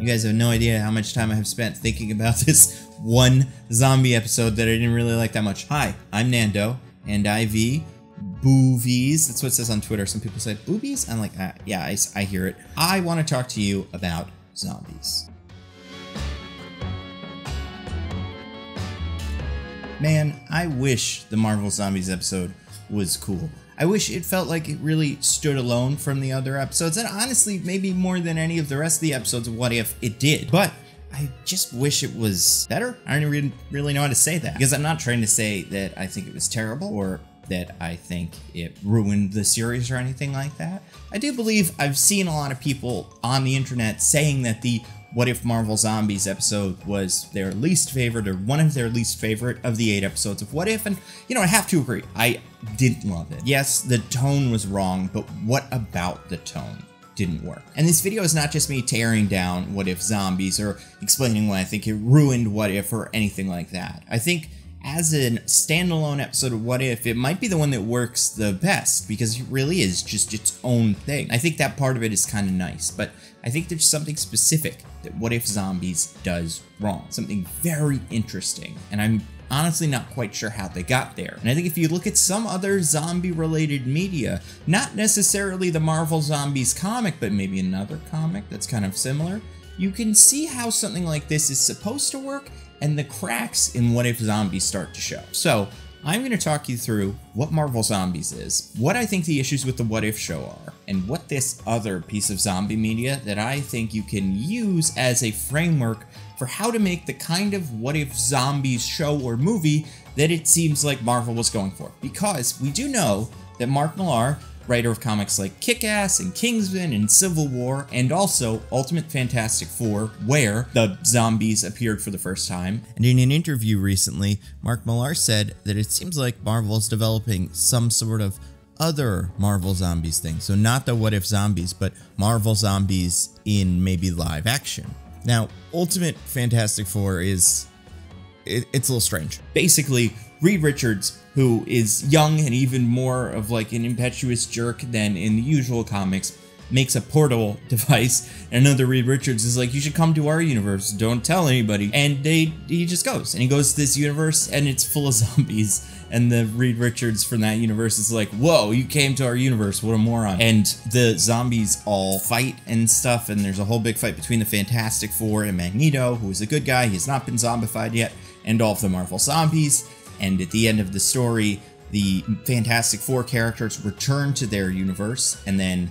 You guys have no idea how much time I have spent thinking about this one zombie episode that I didn't really like that much. Hi, I'm Nando, and IV boovies. That's what it says on Twitter. Some people say boobies. I'm like, yeah, I hear it. I want to talk to you about zombies. Man, I wish the Marvel Zombies episode was cool. I wish it felt like it really stood alone from the other episodes, and honestly, maybe more than any of the rest of the episodes of What If it did. But I just wish it was better. I don't even really know how to say that, because I'm not trying to say that I think it was terrible or that I think it ruined the series or anything like that. I do believe I've seen a lot of people on the internet saying that the What If Marvel Zombies episode was their least favorite, or one of their least favorite of the 8 episodes of What If, and you know, I have to agree, I didn't love it. Yes, the tone was wrong, but what about the tone didn't work? And this video is not just me tearing down What If Zombies or explaining why I think it ruined What If or anything like that. I think as a standalone episode of What If, it might be the one that works the best, because it really is just its own thing. I think that part of it is kind of nice, but I think there's something specific that What If Zombies does wrong. Something very interesting, and I'm honestly not quite sure how they got there. And I think if you look at some other zombie-related media, not necessarily the Marvel Zombies comic, but maybe another comic that's kind of similar, you can see how something like this is supposed to work, and the cracks in What If Zombies start to show. So I'm going to talk you through what Marvel Zombies is, what I think the issues with the What If show are, and what this other piece of zombie media that I think you can use as a framework for how to make the kind of What If Zombies show or movie that it seems like Marvel was going for. Because we do know that Mark Millar, writer of comics like Kick-Ass and Kingsman and Civil War, and also Ultimate Fantastic Four, where the zombies appeared for the first time. And in an interview recently, Mark Millar said that it seems like Marvel is developing some sort of other Marvel Zombies thing. So not the What If Zombies, but Marvel Zombies in maybe live action. Now, Ultimate Fantastic Four it's a little strange. Basically, Reed Richards, who is young and even more of like an impetuous jerk than in the usual comics, makes a portal device, and another Reed Richards is like, you should come to our universe, don't tell anybody. And he just goes, and he goes to this universe, and it's full of zombies, and the Reed Richards from that universe is like, whoa, you came to our universe, what a moron. And the zombies all fight and stuff, and there's a whole big fight between the Fantastic Four and Magneto, who is a good guy, he has not been zombified yet, and all of the Marvel Zombies. And at the end of the story, the Fantastic Four characters return to their universe, and then,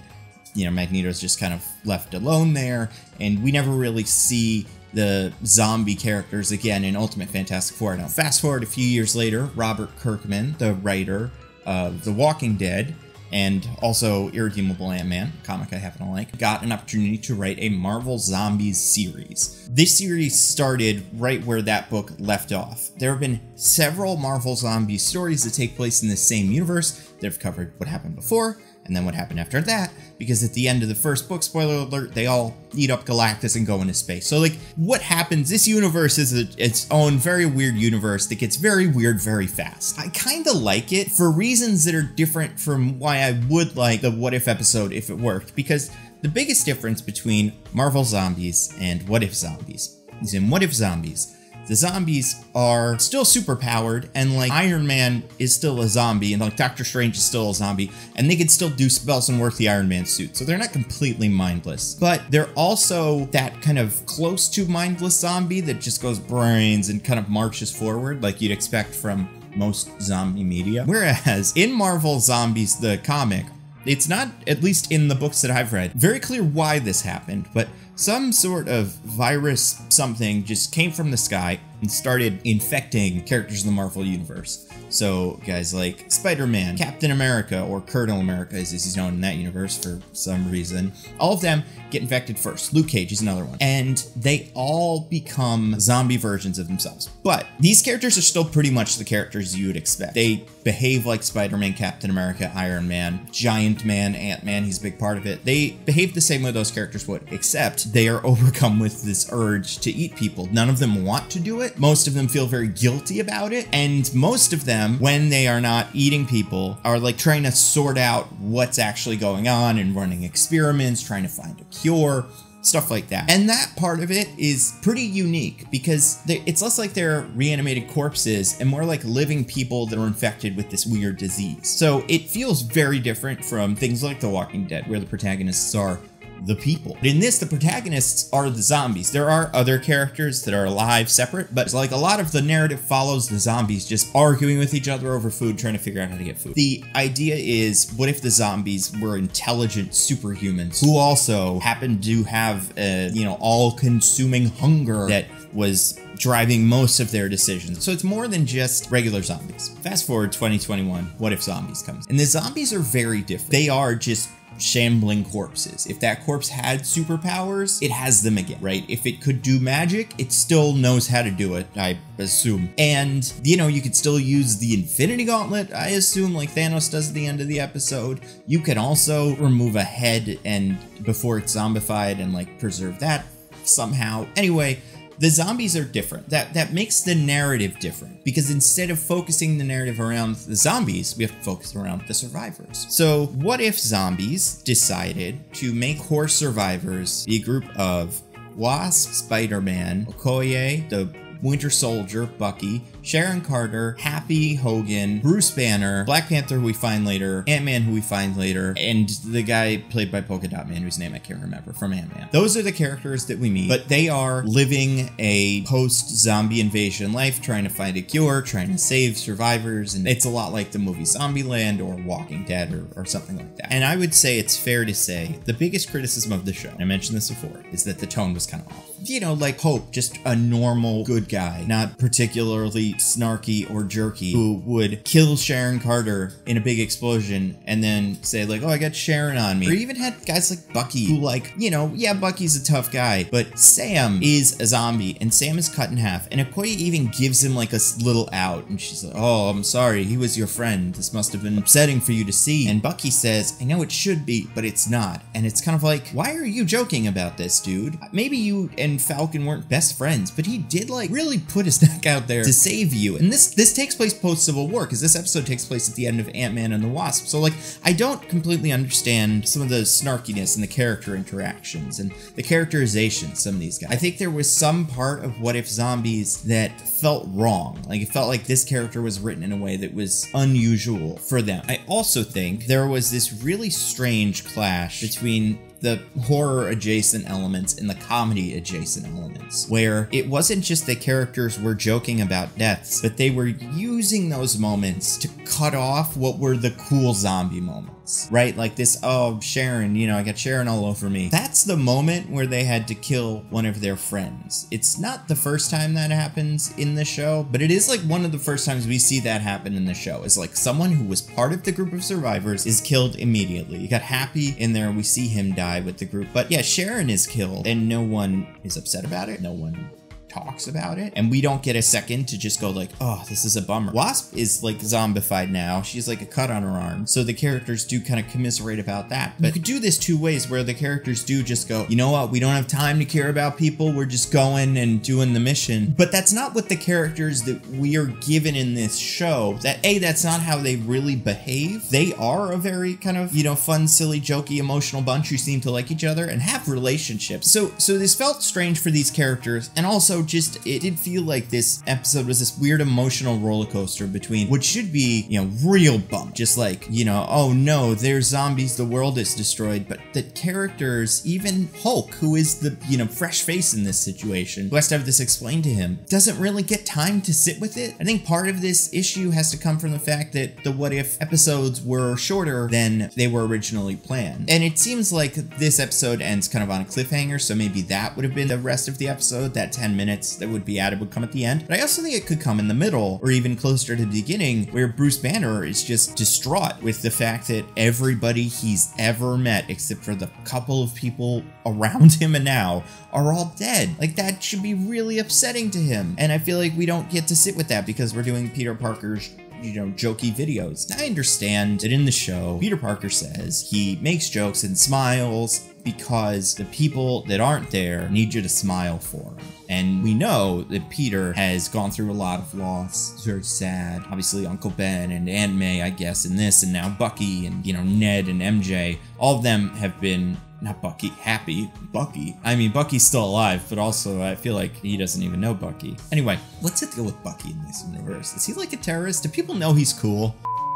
you know, Magneto's just kind of left alone there, and we never really see the zombie characters again in Ultimate Fantastic Four. Now, fast forward a few years later, Robert Kirkman, the writer of The Walking Dead, and also Irredeemable Ant-Man, a comic I happen to like, got an opportunity to write a Marvel Zombies series. This series started right where that book left off. There have been several Marvel Zombies stories that take place in the same universe that have covered what happened before, and then what happened after that, because at the end of the first book, spoiler alert, they all eat up Galactus and go into space. So like, what happens, this universe is its own very weird universe that gets very weird very fast. I kind of like it for reasons that are different from why I would like the What If episode if it worked, because the biggest difference between Marvel Zombies and What If Zombies is in What If Zombies, the zombies are still superpowered, and like Iron Man is still a zombie, and like Doctor Strange is still a zombie, and they can still do spells and work the Iron Man suit, so they're not completely mindless. But they're also that kind of close to mindless zombie that just goes brains and kind of marches forward like you'd expect from most zombie media. Whereas in Marvel Zombies, the comic, it's not, at least in the books that I've read, very clear why this happened, but some sort of virus something just came from the sky and started infecting characters in the Marvel Universe. So guys like Spider-Man, Captain America, or Colonel America as he's known in that universe for some reason, all of them get infected first. Luke Cage is another one. And they all become zombie versions of themselves. But these characters are still pretty much the characters you would expect. They behave like Spider-Man, Captain America, Iron Man, Giant Man, Ant-Man, he's a big part of it. They behave the same way those characters would, except they are overcome with this urge to eat people. None of them want to do it. Most of them feel very guilty about it. And most of them, when they are not eating people, are like trying to sort out what's actually going on and running experiments, trying to find a cure. stuff like that. And that part of it is pretty unique because it's less like they're reanimated corpses and more like living people that are infected with this weird disease. So it feels very different from things like The Walking Dead, where the protagonists are the people. But in this, the protagonists are the zombies. There are other characters that are alive separate, but like a lot of the narrative follows the zombies just arguing with each other over food, trying to figure out how to get food. The idea is, what if the zombies were intelligent superhumans who also happened to have a, you know, all-consuming hunger that was driving most of their decisions. So it's more than just regular zombies. Fast forward 2021, what if zombies comes? And the zombies are very different. They are just shambling corpses. If that corpse had superpowers, it has them again, right? If it could do magic, it still knows how to do it, I assume. And, you know, you could still use the Infinity Gauntlet, I assume, like Thanos does at the end of the episode. You can also remove a head and before it's zombified and like preserve that somehow. Anyway, the zombies are different. That makes the narrative different, because instead of focusing the narrative around the zombies, we have to focus around the survivors. So what if zombies decided to make core survivors be a group of Wasp, Spider-Man, Okoye, the Winter Soldier, Bucky, Sharon Carter, Happy Hogan, Bruce Banner, Black Panther, who we find later, Ant-Man, who we find later, and the guy played by Polka Dot Man, whose name I can't remember, from Ant-Man. Those are the characters that we meet, but they are living a post-zombie invasion life, trying to find a cure, trying to save survivors, and it's a lot like the movie Zombieland or Walking Dead or something like that. And I would say it's fair to say the biggest criticism of the show, and I mentioned this before, is that the tone was kind of off. You know, like Hope, just a normal good guy, not particularly snarky or jerky, who would kill Sharon Carter in a big explosion and then say like, oh, I got Sharon on me. Or even had guys like Bucky who, like, you know, yeah, Bucky's a tough guy, but Sam is a zombie and Sam is cut in half, and Okoye even gives him like a little out, and she's like, oh, I'm sorry, he was your friend, this must have been upsetting for you to see. And Bucky says, I know it should be, but it's not. And it's kind of like, why are you joking about this, dude? Maybe you and Falcon weren't best friends, but he did like really put his neck out there to save you. And this takes place post Civil War, because this episode takes place at the end of Ant-Man and the Wasp. So like, I don't completely understand some of the snarkiness and the character interactions and the characterization some of these guys. I think there was some part of What If Zombies that felt wrong. Like, it felt like this character was written in a way that was unusual for them. I also think there was this really strange clash between the horror adjacent elements and the comedy adjacent elements, where it wasn't just that characters were joking about deaths, but they were using those moments to cut off what were the cool zombie moments, right? Like this, oh, Sharon, you know, I got Sharon all over me. That's the moment where they had to kill one of their friends. It's not the first time that happens in the show, but it is like one of the first times we see that happen in the show, is like someone who was part of the group of survivors is killed immediately. You got Happy in there, we see him die with the group, but yeah, Sharon is killed and no one is upset about it. No one talks about it, and we don't get a second to just go like, oh, this is a bummer. Wasp is like zombified now. She's like a cut on her arm, so the characters do kind of commiserate about that. But you could do this two ways, where the characters do just go, you know what, we don't have time to care about people, we're just going and doing the mission. But that's not what the characters that we are given in this show, that's not how they really behave. They are a very kind of, you know, fun, silly, jokey, emotional bunch who seem to like each other and have relationships. So this felt strange for these characters, and also just, it did feel like this episode was this weird emotional roller coaster between what should be, you know, real bump, just like, you know, oh no, there's zombies, the world is destroyed, but the characters, even Hulk, who is the, you know, fresh face in this situation, who has to have this explained to him, doesn't really get time to sit with it. I think part of this issue has to come from the fact that the What If episodes were shorter than they were originally planned. And it seems like this episode ends kind of on a cliffhanger, so maybe that would have been the rest of the episode, that 10 minutes that would be added would come at the end. But I also think it could come in the middle, or even closer to the beginning, where Bruce Banner is just distraught with the fact that everybody he's ever met, except for the couple of people around him and now, are all dead. Like, that should be really upsetting to him. And I feel like we don't get to sit with that because we're doing Peter Parker's, you know, jokey videos. I understand that in the show, Peter Parker says he makes jokes and smiles because the people that aren't there need you to smile for them. And we know that Peter has gone through a lot of loss. It's very sad. Obviously, Uncle Ben and Aunt May, I guess, in this, and now Bucky and, you know, Ned and MJ, all of them have been not Bucky, Happy Bucky. I mean, Bucky's still alive, but also I feel like he doesn't even know Bucky. Anyway, what's the deal with Bucky in this universe? Is he like a terrorist? Do people know he's cool?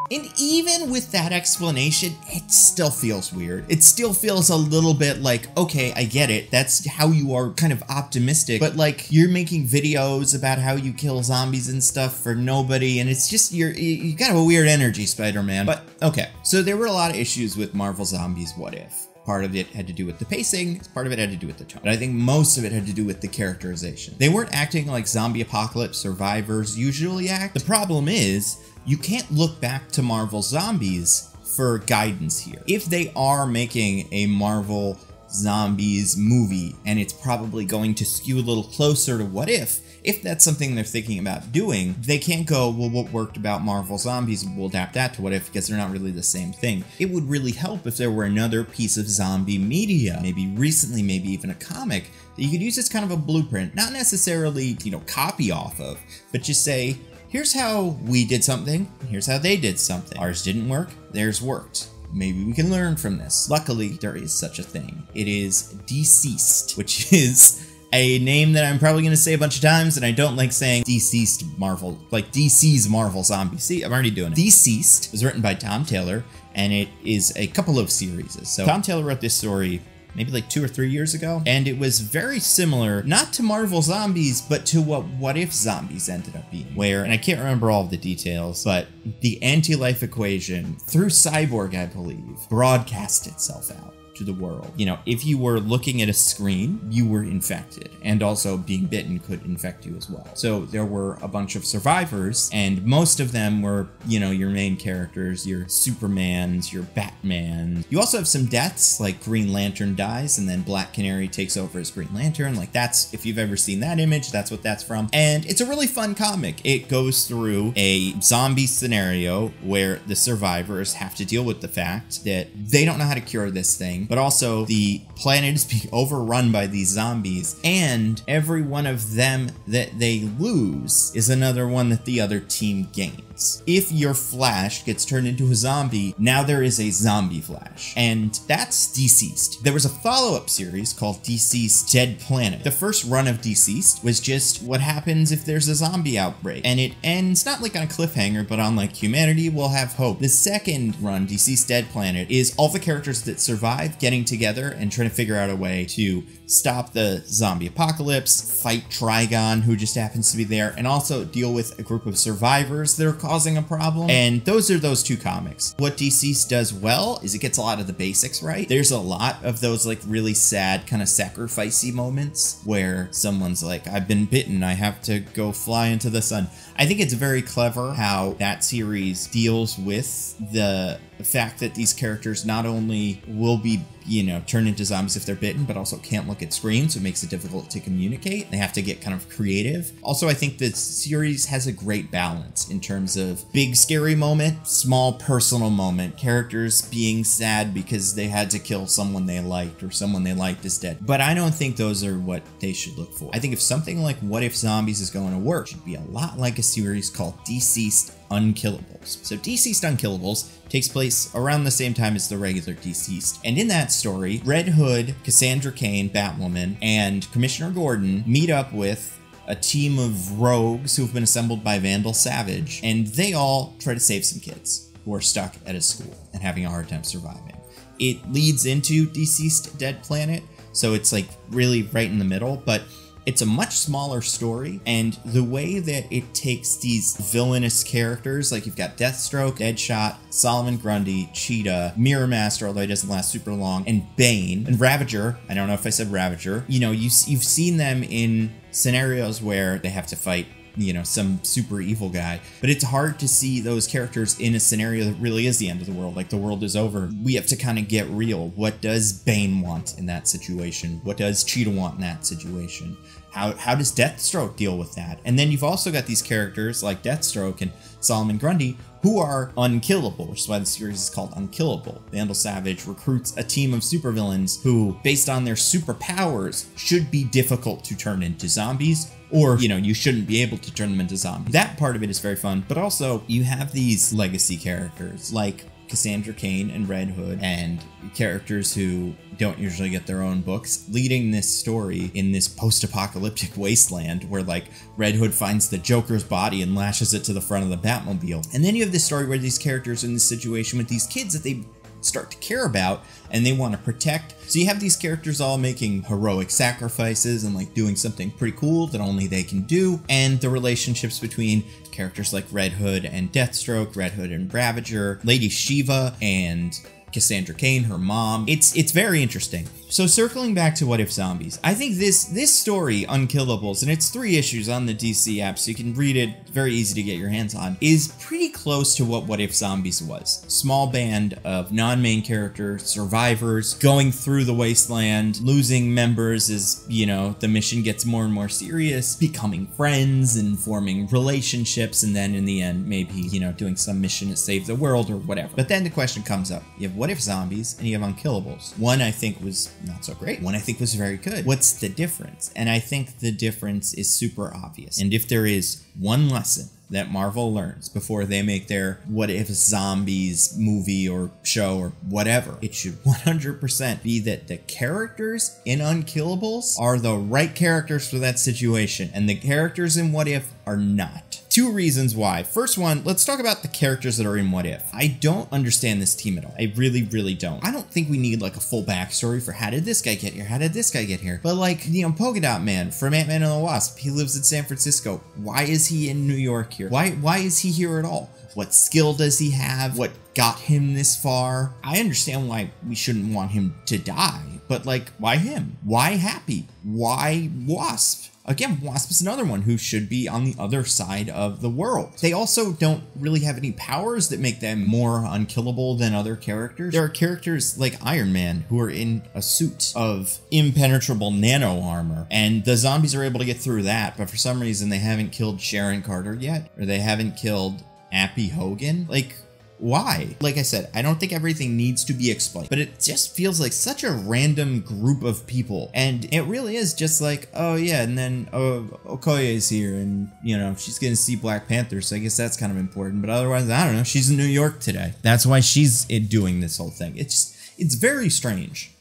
And even with that explanation, it still feels weird. It still feels a little bit like, okay, I get it. That's how you are kind of optimistic. But like, you're making videos about how you kill zombies and stuff for nobody. And it's just, you got a weird energy, Spider-Man. But okay, so there were a lot of issues with Marvel Zombies What If. Part of it had to do with the pacing, part of it had to do with the tone. But I think most of it had to do with the characterization. They weren't acting like zombie apocalypse survivors usually act. The problem is, you can't look back to Marvel Zombies for guidance here. If they are making a Marvel Zombies movie, and it's probably going to skew a little closer to What If that's something they're thinking about doing, they can't go, well, what worked about Marvel Zombies, we'll adapt that to What If, because they're not really the same thing. It would really help if there were another piece of zombie media, maybe recently, maybe even a comic, that you could use as kind of a blueprint, not necessarily, you know, copy off of, but just say, here's how we did something, here's how they did something. Ours didn't work, theirs worked. Maybe we can learn from this. Luckily, there is such a thing. It is Deceased, which is a name that I'm probably going to say a bunch of times, and I don't like saying Deceased Marvel, like DC's Marvel Zombie. See, I'm already doing it. Deceased was written by Tom Taylor, and it is a couple of series. So Tom Taylor wrote this story maybe like 2 or 3 years ago, and it was very similar, not to Marvel Zombies, but to what If Zombies ended up being, where, and I can't remember all of the details, but the anti-life equation, through Cyborg, I believe, broadcast itself out to the world. You know, if you were looking at a screen, you were infected, and also being bitten could infect you as well. So there were a bunch of survivors, and most of them were, you know, your main characters, your Supermans, your Batman. You also have some deaths, like Green Lantern dies, and then Black Canary takes over as Green Lantern. Like, that's, if you've ever seen that image, that's what that's from. And it's a really fun comic. It goes through a zombie scenario where the survivors have to deal with the fact that they don't know how to cure this thing, but also the planet is being overrun by these zombies, and every one of them that they lose is another one that the other team gains. If your Flash gets turned into a zombie, now there is a zombie Flash, and that's Deceased. There was a follow-up series called Deceased Dead Planet. The first run of Deceased was just what happens if there's a zombie outbreak, and it ends not like on a cliffhanger, but on like humanity will have hope. The second run, Deceased Dead Planet, is all the characters that survive getting together and trying to figure out a way to stop the zombie apocalypse, fight Trigon, who just happens to be there, and also deal with a group of survivors that are causing a problem. And those are those two comics. What Deceased does well is it gets a lot of the basics right. There's a lot of those like really sad kind of sacrificey moments where someone's like, I've been bitten, I have to go fly into the sun. I think it's very clever how that series deals with the fact that these characters not only will be, you know, turned into zombies if they're bitten, but also can't look at screens, so it makes it difficult to communicate. They have to get kind of creative. Also, I think the series has a great balance in terms of big scary moment, small personal moment, characters being sad because they had to kill someone they liked or someone they liked is dead. But I don't think those are what they should look for. I think if something like What If Zombies is going to work, it should be a lot like a series called Deceased Unkillables. So Deceased Unkillables takes place around the same time as the regular Deceased. And in that story, Red Hood, Cassandra Cain, Batwoman, and Commissioner Gordon meet up with a team of rogues who have been assembled by Vandal Savage, and they all try to save some kids who are stuck at a school and having a hard time surviving. It leads into Deceased Dead Planet, so it's like really right in the middle, but it's a much smaller story, and the way that it takes these villainous characters, like you've got Deathstroke, Deadshot, Solomon Grundy, Cheetah, Mirror Master, although he doesn't last super long, and Bane, and Ravager. I don't know if I said Ravager. You know, you've seen them in scenarios where they have to fight, you know, some super evil guy, but it's hard to see those characters in a scenario that really is the end of the world, like the world is over. We have to kind of get real. What does Bane want in that situation? What does Cheetah want in that situation? How does Deathstroke deal with that? And then you've also got these characters like Deathstroke and Solomon Grundy who are unkillable, which is why the series is called Unkillable. Vandal Savage recruits a team of supervillains who, based on their superpowers, should be difficult to turn into zombies, or, you know, you shouldn't be able to turn them into zombies. That part of it is very fun, but also you have these legacy characters like Cassandra Cain and Red Hood, and characters who don't usually get their own books, leading this story in this post-apocalyptic wasteland where like Red Hood finds the Joker's body and lashes it to the front of the Batmobile. And then you have this story where these characters are in this situation with these kids that they start to care about and they want to protect. So you have these characters all making heroic sacrifices and like doing something pretty cool that only they can do, and the relationships between characters like Red Hood and Deathstroke, Red Hood and Ravager, Lady Shiva and Cassandra Cain, her mom. It's very interesting. So circling back to What If Zombies, I think this story, Unkillables, and it's 3 issues on the DC app, so you can read it, very easy to get your hands on, is pretty close to what If Zombies was. Small band of non-main character survivors going through the wasteland, losing members as, you know, the mission gets more and more serious, becoming friends and forming relationships, and then in the end, maybe, you know, doing some mission to save the world or whatever. But then the question comes up. You have What If Zombies and you have Unkillables. One I think was not so great. One I think was very good. What's the difference? And I think the difference is super obvious. And if there is one lesson that Marvel learns before they make their What If Zombies movie or show or whatever, it should 100% be that the characters in Unkillables are the right characters for that situation, and the characters in What If are not. 2 reasons why. First one, let's talk about the characters that are in What If. I don't understand this team at all. I really, really don't. I don't think we need like a full backstory for how did this guy get here? How did this guy get here? But like, you know, Polka Dot Man from Ant-Man and the Wasp, he lives in San Francisco. Why is he in New York here? Why is he here at all? What skill does he have? What got him this far? I understand why we shouldn't want him to die, but like, why him? Why Happy? Why Wasp? Again, Wasp is another one who should be on the other side of the world. They also don't really have any powers that make them more unkillable than other characters. There are characters like Iron Man who are in a suit of impenetrable nano armor, and the zombies are able to get through that, but for some reason they haven't killed Sharon Carter yet, or they haven't killed Appy Hogan. Like, why? Like I said, I don't think everything needs to be explained, but it just feels like such a random group of people. And it really is just like, oh yeah, and then Okoye's here, and you know, she's gonna see Black Panther, so I guess that's kind of important. But otherwise, I don't know, she's in New York today. That's why she's doing this whole thing. It's very strange.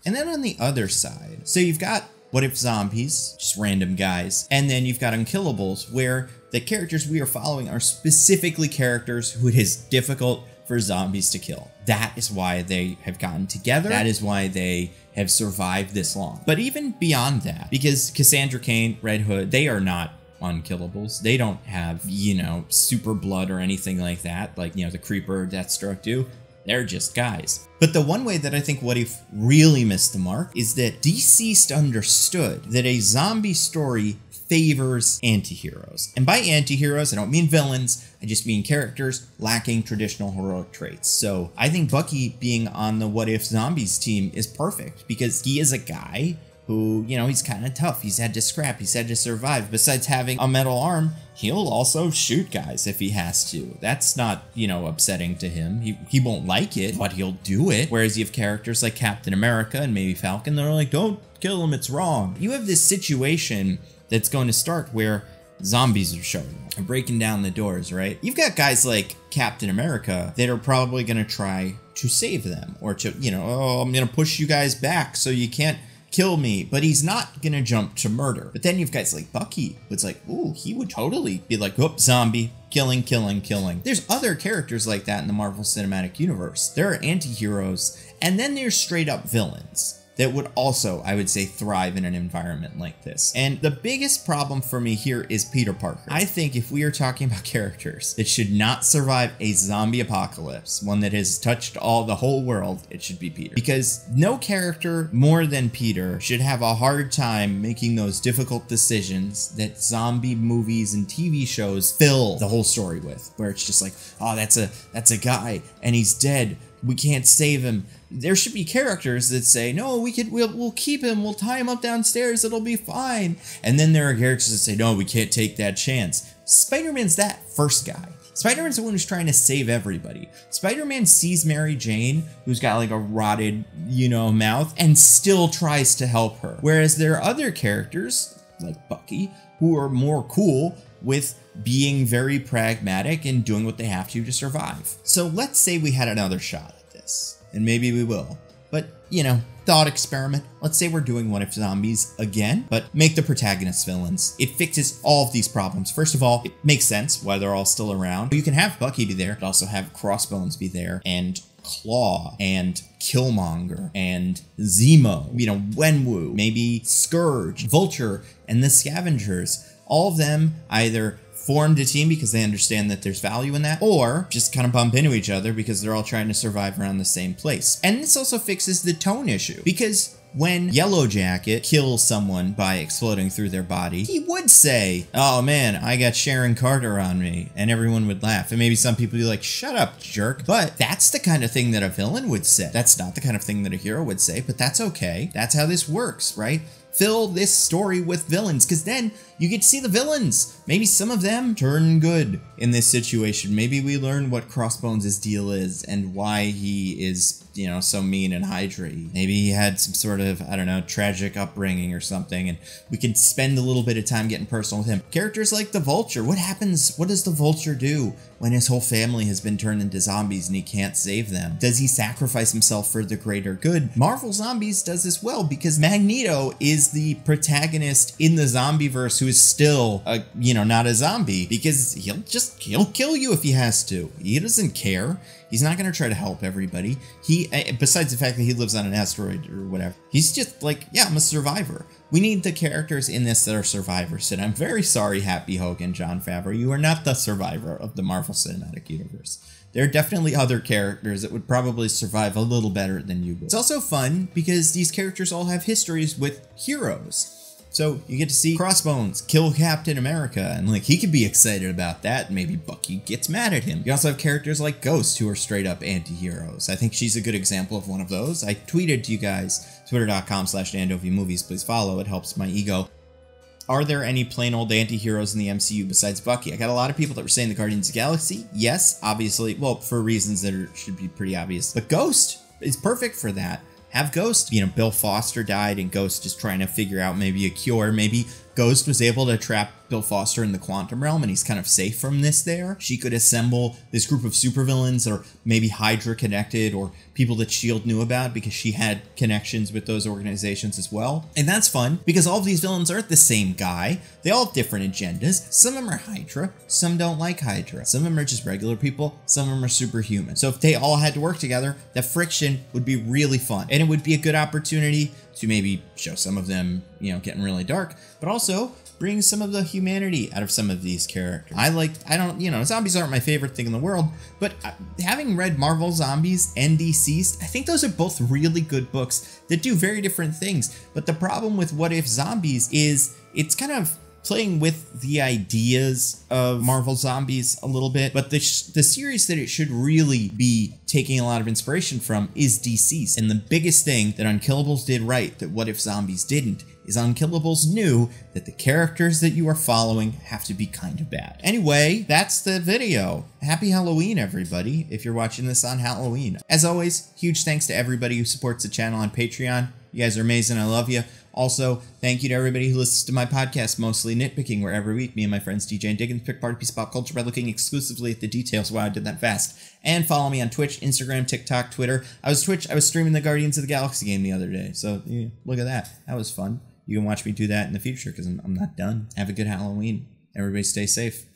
And then on the other side, so you've got What If Zombies, just random guys, and then you've got Unkillables, where the characters we are following are specifically characters who it is difficult for zombies to kill. That is why they have gotten together. That is why they have survived this long. But even beyond that, because Cassandra Cain, Red Hood, they are not Unkillables. They don't have, you know, super blood or anything like that, like, you know, the Creeper or Deathstroke do. They're just guys. But the one way that I think What If really missed the mark is that DCeased understood that a zombie story favors anti-heroes. And by anti-heroes, I don't mean villains, I just mean characters lacking traditional heroic traits. So I think Bucky being on the What If Zombies team is perfect, because he is a guy who, you know, he's kind of tough. He's had to scrap. He's had to survive. Besides having a metal arm, he'll also shoot guys if he has to. That's not, you know, upsetting to him. He won't like it, but he'll do it. Whereas you have characters like Captain America and maybe Falcon that are like, don't kill him, it's wrong. You have this situation that's going to start where zombies are showing up and breaking down the doors, right? You've got guys like Captain America that are probably going to try to save them, or to, you know, oh, I'm going to push you guys back so you can't kill me, but he's not gonna jump to murder. But then you've guys like Bucky, it's like, ooh, he would totally be like, whoop, zombie, killing, killing, killing. There's other characters like that in the Marvel Cinematic Universe. There are anti-heroes, and then there's straight up villains that would also, I would say, thrive in an environment like this. And the biggest problem for me here is Peter Parker. I think if we are talking about characters that should not survive a zombie apocalypse, one that has touched the whole world, it should be Peter. Because no character more than Peter should have a hard time making those difficult decisions that zombie movies and TV shows fill the whole story with, where it's just like, oh, that's a guy and he's dead. We can't save him. There should be characters that say, no, we'll keep him, we'll tie him up downstairs, it'll be fine. And then there are characters that say, no, we can't take that chance. Spider-Man's that first guy. Spider-Man's the one who's trying to save everybody. Spider-Man sees Mary Jane, who's got like a rotted, you know, mouth, and still tries to help her. Whereas there are other characters, like Bucky, who are more cool with being very pragmatic and doing what they have to survive. So let's say we had another shot at this, and maybe we will. But, you know, thought experiment. Let's say we're doing What If Zombies again, but make the protagonists villains. It fixes all of these problems. First of all, it makes sense why they're all still around. You can have Bucky be there, but also have Crossbones be there, and Claw, and Killmonger, and Zemo, you know, Wenwu, maybe Scourge, Vulture, and the Scavengers. All of them either formed a team because they understand that there's value in that, or just kind of bump into each other because they're all trying to survive around the same place. And this also fixes the tone issue, because when Yellow Jacket kills someone by exploding through their body, he would say, "Oh man, I got Sharon Carter on me," and everyone would laugh. And maybe some people would be like, "Shut up, jerk." But that's the kind of thing that a villain would say. That's not the kind of thing that a hero would say, but that's okay. That's how this works, right? Fill this story with villains, because then you get to see the villains. Maybe some of them turn good in this situation. Maybe we learn what Crossbones' deal is and why he is, you know, so mean and Hydra-y. Maybe he had some sort of, I don't know, tragic upbringing or something, and we can spend a little bit of time getting personal with him. Characters like the Vulture. What happens? What does the Vulture do when his whole family has been turned into zombies and he can't save them? Does he sacrifice himself for the greater good? Marvel Zombies does this well because Magneto is the protagonist in the zombieverse who is still a, you know, not a zombie, because he'll kill you if he has to. He doesn't care. He's not going to try to help everybody. He, besides the fact that he lives on an asteroid or whatever, he's just like, yeah, I'm a survivor. We need the characters in this that are survivors. And I'm very sorry, Happy Hogan, Jon Favreau, you are not the survivor of the Marvel Cinematic Universe. There are definitely other characters that would probably survive a little better than you would. It's also fun because these characters all have histories with heroes. So you get to see Crossbones kill Captain America, and like he could be excited about that, and maybe Bucky gets mad at him. You also have characters like Ghost, who are straight up anti-heroes. I think she's a good example of one of those. I tweeted to you guys, twitter.com/DanDovieMovies. Please follow, it helps my ego. Are there any plain old anti-heroes in the MCU besides Bucky? I got a lot of people that were saying the Guardians of the Galaxy. Yes, obviously, well, for reasons that should be pretty obvious. But Ghost is perfect for that. Have Ghost, you know, Bill Foster died and Ghost is trying to figure out maybe a cure. Maybe Ghost was able to trap Bill Foster in the quantum realm and he's kind of safe from this there. She could assemble this group of supervillains, or maybe Hydra connected, or people that S.H.I.E.L.D. knew about because she had connections with those organizations as well. And that's fun because all of these villains aren't the same guy. They all have different agendas. Some of them are Hydra, some don't like Hydra. Some of them are just regular people, some of them are superhuman. So if they all had to work together, the friction would be really fun. And it would be a good opportunity to maybe show some of them, you know, getting really dark, but also bring some of the humanity out of some of these characters. Zombies aren't my favorite thing in the world, but having read Marvel Zombies and Deceased, I think those are both really good books that do very different things. But the problem with What If Zombies is it's kind of playing with the ideas of Marvel Zombies a little bit, but the series that it should really be taking a lot of inspiration from is Deceased. And the biggest thing that Unkillables did right that What If Zombies didn't is Unkillables knew that the characters that you are following have to be kind of bad. Anyway, that's the video. Happy Halloween, everybody, if you're watching this on Halloween. As always, huge thanks to everybody who supports the channel on Patreon. You guys are amazing. I love you. Also, thank you to everybody who listens to my podcast, Mostly Nitpicking, where every week me and my friends DJ and Diggins pick apart a piece of pop culture by looking exclusively at the details. Wow, I did that fast. And follow me on Twitch, Instagram, TikTok, Twitter. I was streaming the Guardians of the Galaxy game the other day, so yeah, look at that. That was fun. You can watch me do that in the future because I'm not done. Have a good Halloween. Everybody stay safe.